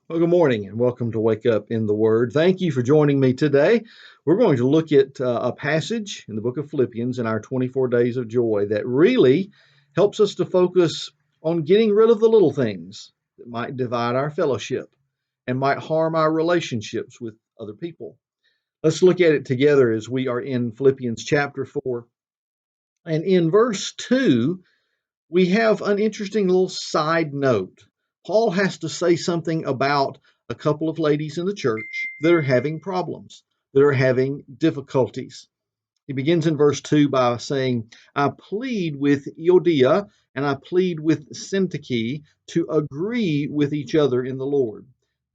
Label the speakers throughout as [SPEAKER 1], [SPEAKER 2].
[SPEAKER 1] Well, good morning and welcome to Wake Up in the Word. Thank you for joining me today. We're going to look at a passage in the book of Philippians in our 24 days of joy that really helps us to focus on getting rid of the little things that might divide our fellowship and might harm our relationships with other people. Let's look at it together as we are in Philippians chapter 4. And in verse 2, we have an interesting little side note. Paul has to say something about a couple of ladies in the church that are having problems, that are having difficulties. He begins in verse 2 by saying, I plead with Euodia and I plead with Syntyche to agree with each other in the Lord.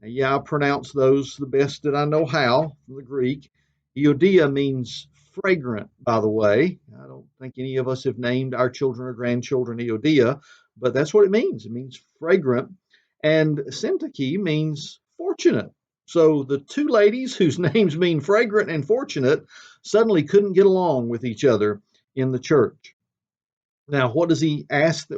[SPEAKER 1] Now, yeah, I pronounce those the best that I know how from the Greek. Euodia means fragrant, by the way. I don't think any of us have named our children or grandchildren Euodia, but that's what it means. It means fragrant. And Syntyche means fortunate. So the two ladies whose names mean fragrant and fortunate suddenly couldn't get along with each other in the church. Now, what does he ask?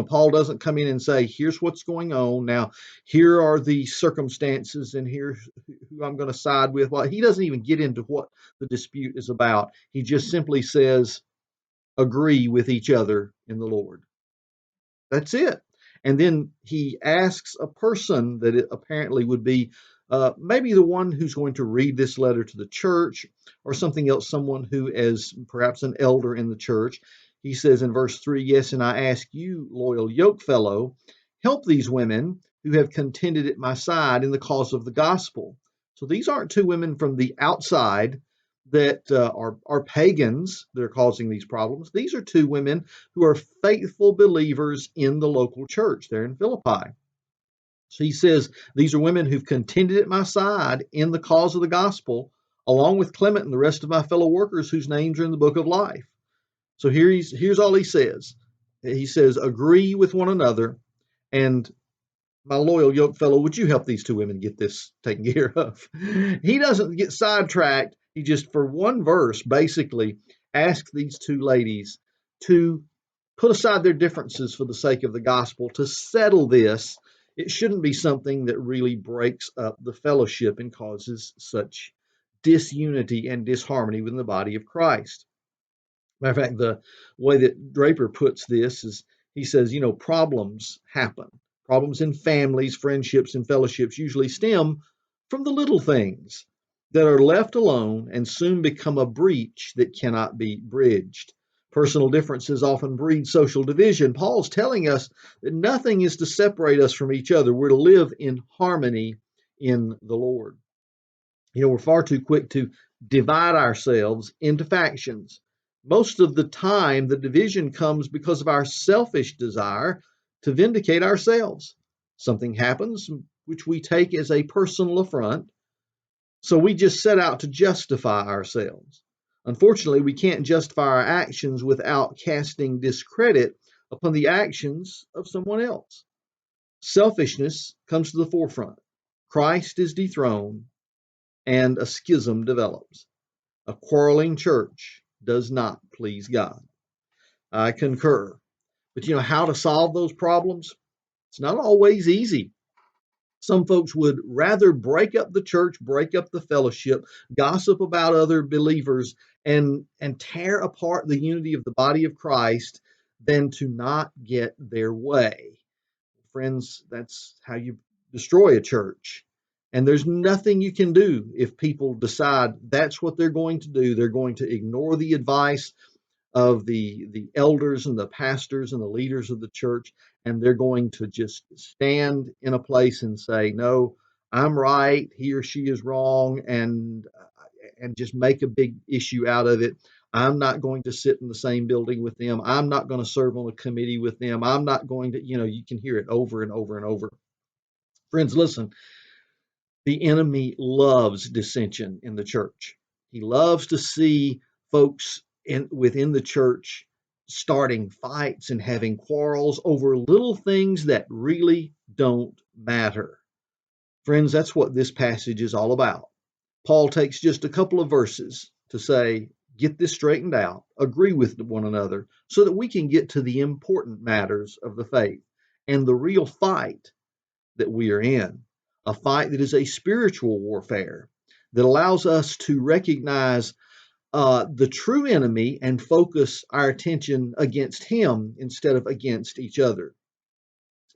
[SPEAKER 1] Paul doesn't come in and say, here's what's going on. Now, here are the circumstances, and here's who I'm going to side with. Well, he doesn't even get into what the dispute is about. He just simply says, agree with each other in the Lord. That's it. And then he asks a person that it apparently would be maybe the one who's going to read this letter to the church or something else, someone who is perhaps an elder in the church. He says in verse 3, yes, and I ask you, loyal yokefellow, help these women who have contended at my side in the cause of the gospel. So these aren't two women from the outside that are pagans that are causing these problems. These are two women who are faithful believers in the local church there in Philippi. So he says, these are women who've contended at my side in the cause of the gospel, along with Clement and the rest of my fellow workers whose names are in the book of life. So here's all he says. He says, agree with one another, and my loyal yoke fellow, would you help these two women get this taken care of? He doesn't get sidetracked. He just, for one verse, basically asks these two ladies to put aside their differences for the sake of the gospel, to settle this. It shouldn't be something that really breaks up the fellowship and causes such disunity and disharmony within the body of Christ. Matter of fact, the way that Draper puts this is he says, problems happen. Problems in families, friendships, and fellowships usually stem from the little things that are left alone and soon become a breach that cannot be bridged. Personal differences often breed social division. Paul's telling us that nothing is to separate us from each other. We're to live in harmony in the Lord. We're far too quick to divide ourselves into factions. Most of the time, the division comes because of our selfish desire to vindicate ourselves. Something happens which we take as a personal affront, so we just set out to justify ourselves. Unfortunately, we can't justify our actions without casting discredit upon the actions of someone else. Selfishness comes to the forefront. Christ is dethroned, and a schism develops. A quarreling church does not please God. I concur. But how to solve those problems? It's not always easy. Some folks would rather break up the church, break up the fellowship, gossip about other believers, and tear apart the unity of the body of Christ than to not get their way. Friends, that's how you destroy a church. And there's nothing you can do if people decide that's what they're going to do. They're going to ignore the advice of the elders and the pastors and the leaders of the church, and they're going to just stand in a place and say, no, I'm right, he or she is wrong, and just make a big issue out of it. I'm not going to sit in the same building with them. I'm not going to serve on a committee with them. I'm not going to, you can hear it over and over and over. Friends, listen, the enemy loves dissension in the church. He loves to see folks within the church starting fights and having quarrels over little things that really don't matter. Friends, that's what this passage is all about. Paul takes just a couple of verses to say, get this straightened out, agree with one another, so that we can get to the important matters of the faith and the real fight that we are in. a fight that is a spiritual warfare that allows us to recognize the true enemy and focus our attention against him instead of against each other.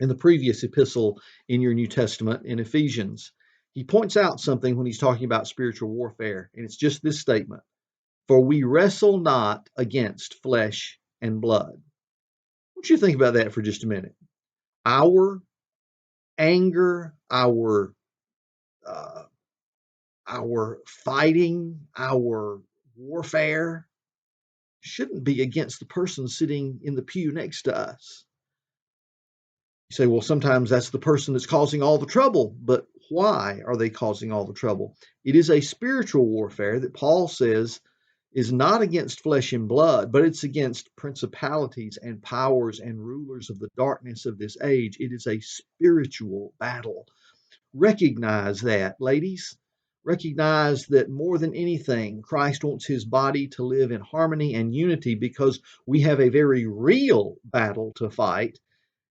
[SPEAKER 1] In the previous epistle in your New Testament, in Ephesians, he points out something when he's talking about spiritual warfare, and it's just this statement: For we wrestle not against flesh and blood. I want you to think about that for just a minute. Our anger, uh, our fighting, our warfare shouldn't be against the person sitting in the pew next to us. You say, well, sometimes that's the person that's causing all the trouble, but why are they causing all the trouble? It is a spiritual warfare that Paul says is not against flesh and blood, but it's against principalities and powers and rulers of the darkness of this age. It is a spiritual battle. Recognize that, ladies. Recognize that more than anything, Christ wants his body to live in harmony and unity because we have a very real battle to fight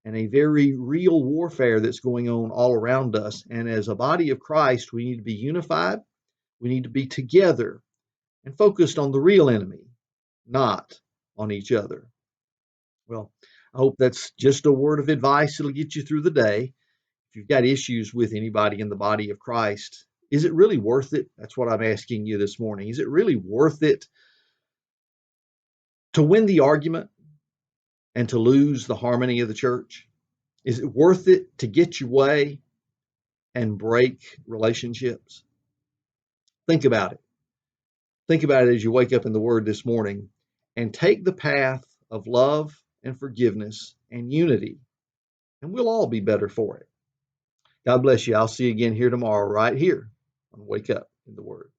[SPEAKER 1] and a very real warfare that's going on all around us. And as a body of Christ, we need to be unified. We need to be together and focused on the real enemy, not on each other. Well, I hope that's just a word of advice that'll get you through the day. If you've got issues with anybody in the body of Christ, is it really worth it? That's what I'm asking you this morning. Is it really worth it to win the argument and to lose the harmony of the church? Is it worth it to get your way and break relationships? Think about it. Think about it as you wake up in the Word this morning and take the path of love and forgiveness and unity, and we'll all be better for it. God bless you. I'll see you again here tomorrow, right here on Wake Up in the Word.